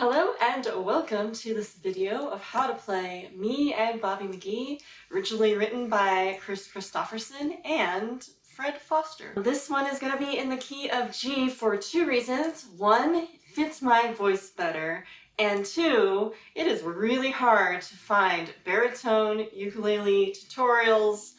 Hello and welcome to this video of how to play Me and Bobby McGee, originally written by Kris Kristofferson and Fred Foster. This one is going to be in the key of G for two reasons. One, it fits my voice better, and two, it is really hard to find baritone ukulele tutorials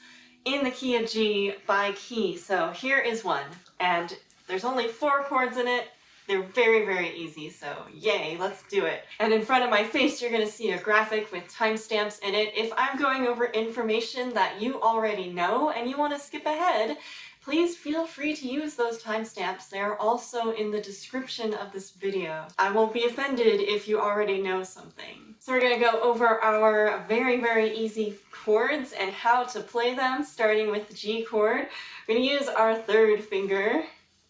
in the key of G by key. So here is one, and there's only 4 chords in it. They're very, very easy, so yay, let's do it. And in front of my face, you're going to see a graphic with timestamps in it. If I'm going over information that you already know and you want to skip ahead, please feel free to use those timestamps. They are also in the description of this video. I won't be offended if you already know something. So we're going to go over our very, very easy chords and how to play them, starting with the G chord. We're going to use our 3rd finger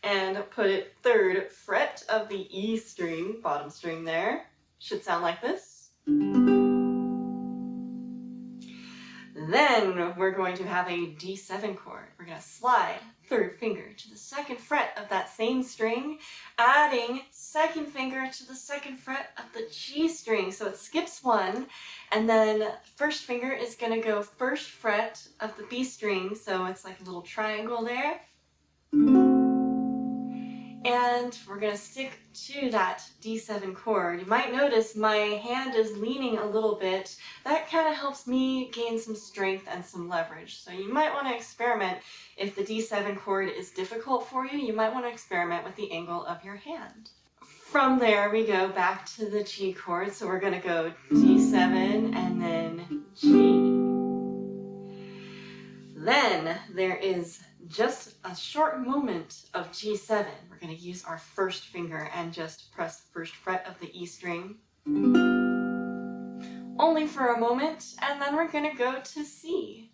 and put it 3rd fret of the E string, bottom string there. Should sound like this. Then we're going to have a D7 chord. We're going to slide 3rd finger to the 2nd fret of that same string, adding 2nd finger to the 2nd fret of the G string. So it skips 1, and then 1st finger is going to go 1st fret of the B string, so it's like a little triangle there. And we're going to stick to that D7 chord. You might notice my hand is leaning a little bit. That kind of helps me gain some strength and some leverage. So you might want to experiment. If the D7 chord is difficult for you, you might want to experiment with the angle of your hand. From there, we go back to the G chord. So we're going to go D7 and then G. Then there is just a short moment of G7. We're going to use our 1st finger and just press 1st fret of the E string. Only for a moment, and then we're going to go to C.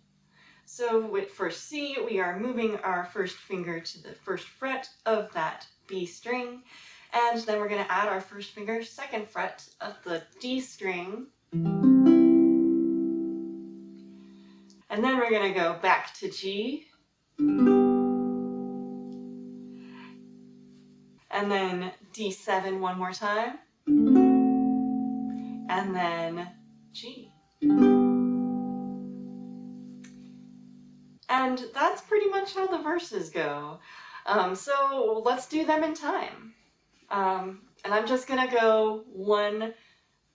So for C, we are moving our 1st finger to the 1st fret of that B string, and then we're going to add our 1st finger, 2nd fret of the D string. And then we're going to go back to G. And then D7 one more time. And then G. And that's pretty much how the verses go. So let's do them in time. And I'm just going to go 1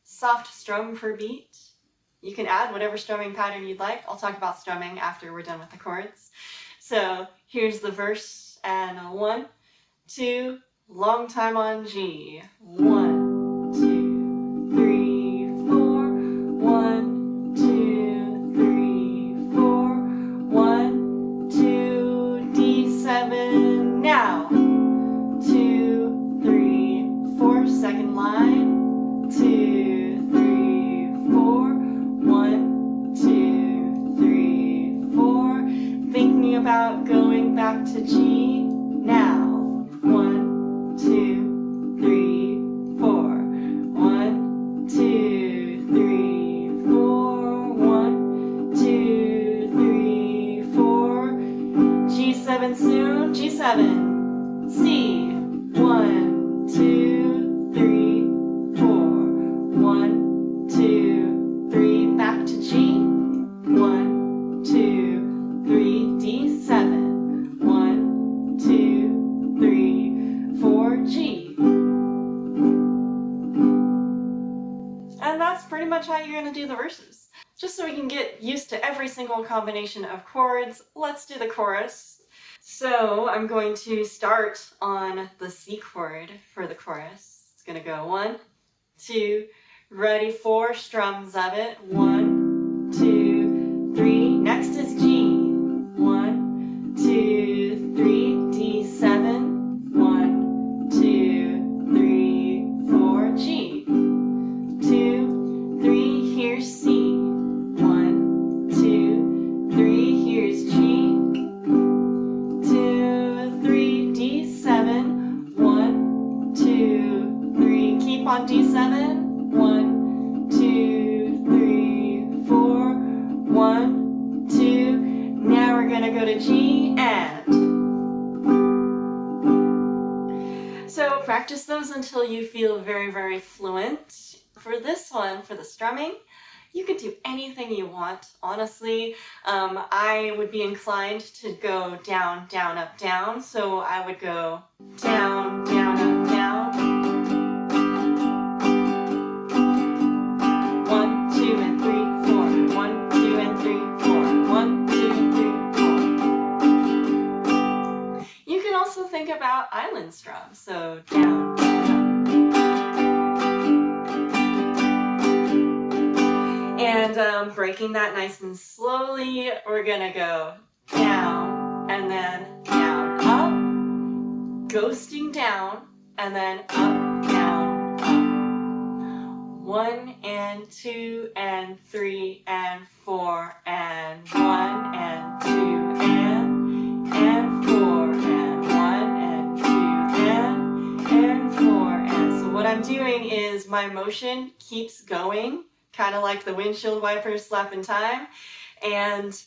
soft strum per beat. You can add whatever strumming pattern you'd like. I'll talk about strumming after we're done with the chords. So here's the verse, and 1, 2, long time on G. 1, 2, 3, 4. 1, 2, 3, 4. 1, 2, D7. Now 2, 3, 4. 2nd line. 2, 3, 4. 1, 2, 3, 4. Thinking about going back to G now. 1, 2, 3, 4. 1, 2, 3, 4. 1, 2, 3, 4. G7 soon. G7. C. 1, 2, 3, 4. 1, 2, 3. Back to G. 1, 2, 3. D7. 1, 2, 3, 4. G. And that's pretty much how you're going to do the verses. Just so we can get used to every single combination of chords, let's do the chorus. So I'm going to start on the C chord for the chorus. It's going to go 1, 2, ready, 4 strums of it. 1, 2, 3. Next is G. 1, 2, 3. D7. 1, 2, 3, 4. G. 2, 3. Here's C. 1, 2, 3. Here's G. 2, 3. D7. 1, 2, 3. Keep on D7. 1, 2, 3, 4. 1, 2. Now we're gonna go to G and. So Practice those until you feel very, very fluent. For this one, for the strumming, you could do anything you want, honestly. I would be inclined to go down, down, up, down. So I would go down, down, up, down. 1, 2, and 3, 4. 1, 2, and 3, 4. 1, 2, and 3, 4. You can also think about island strum. So down, down, up. And breaking that nice and slowly, we're gonna go down and then down, up, ghosting down, and then up, down, up. 1 and 2 and 3 and 4 and 1 and 2 and 4 and 1 and 2 and 4 and. So what I'm doing is my motion keeps going, kind of like the windshield wipers slapping time, and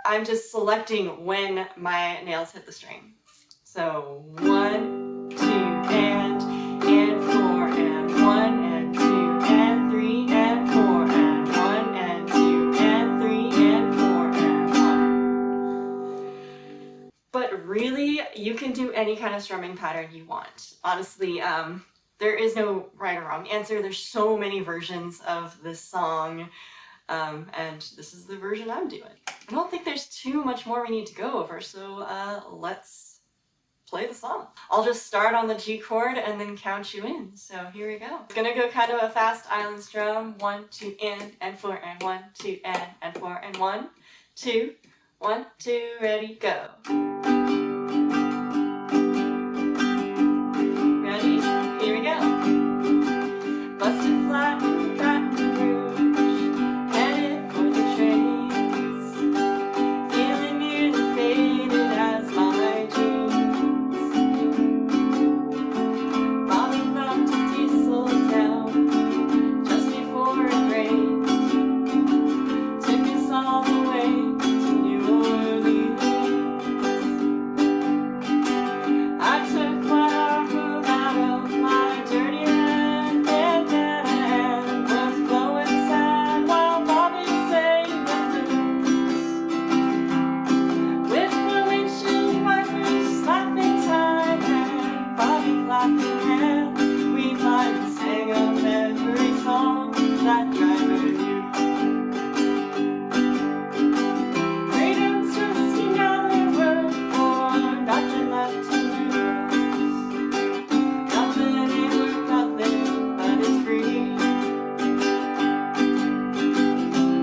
I'm just selecting when my nails hit the string. So 1, 2, and 4, and 1, and 2, and 3, and 4, and 1, and 2, and 3, and 4, and 1. But really, you can do any kind of strumming pattern you want. Honestly, there is no right or wrong answer. There's so many versions of this song, and this is the version I'm doing. I don't think there's too much more we need to go over, so let's play the song. I'll just start on the G chord and then count you in. So here we go. It's gonna go kind of a fast island strum. 1, 2, and 4, and 1, 2, and 4, and 1, 2, 1, 2, ready, go. Ready? Here we go. Busted flat, Baton Rouge, headed for the trains, feeling nearly faded as my dreams. Bobby thumped a diesel down just before it rained, took us all the way to New Orleans. I took my arm out of my dirty red bandana and was blowing sad while Bobby sang the blues. With the windshield wipers slapping time and Bobby clapping hands, we finally sang up every song that driver knew. Freedom's just another word for nothing left to lose. Nothing ain't worth nothing, but it's free.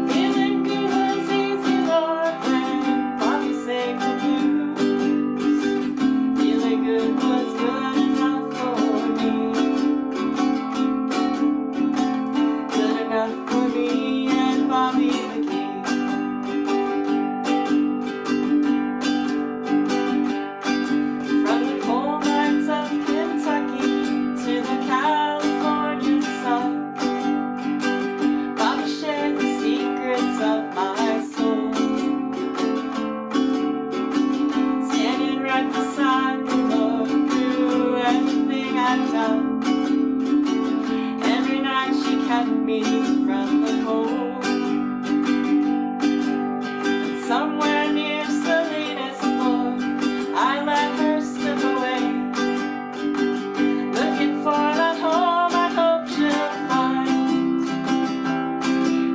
Feeling good was easy, Lord, when Bobby sang the blues. Feeling good was good enough for me. Good enough for me and Bobby McGee. From the coal mines of Kentucky to the California sun, Bobby shared the secrets of my soul. Standing right beside me, Lord, through everything I've done. Every night she kept me from the cold. And somewhere near Salinas, Lord, I let her slip away, looking for that home I hope she'll find.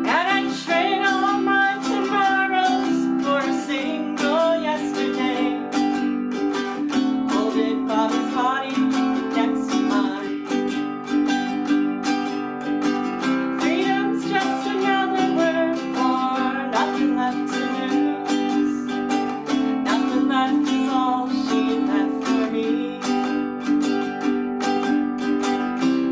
And I'd trade all my tomorrows for a single yesterday, holding Bobby's body next to mine. Freedom's just another word for nothing left to lose. Nothing left is all she left for me.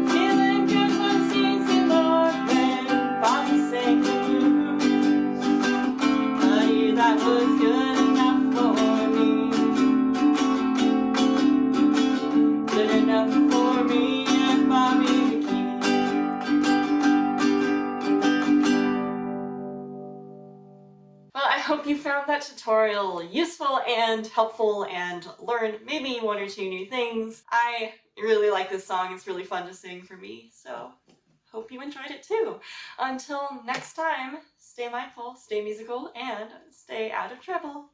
Feeling good was easy, Lord, when Bobby sang the blues. Honey, that was good enough for me. Good enough for me and Bobby McGee. Well, I hope you found that tutorial useful and helpful and learned maybe 1 or 2 new things. I really like this song. It's really fun to sing for me, so hope you enjoyed it too. Until next time, stay mindful, stay musical, and stay out of trouble.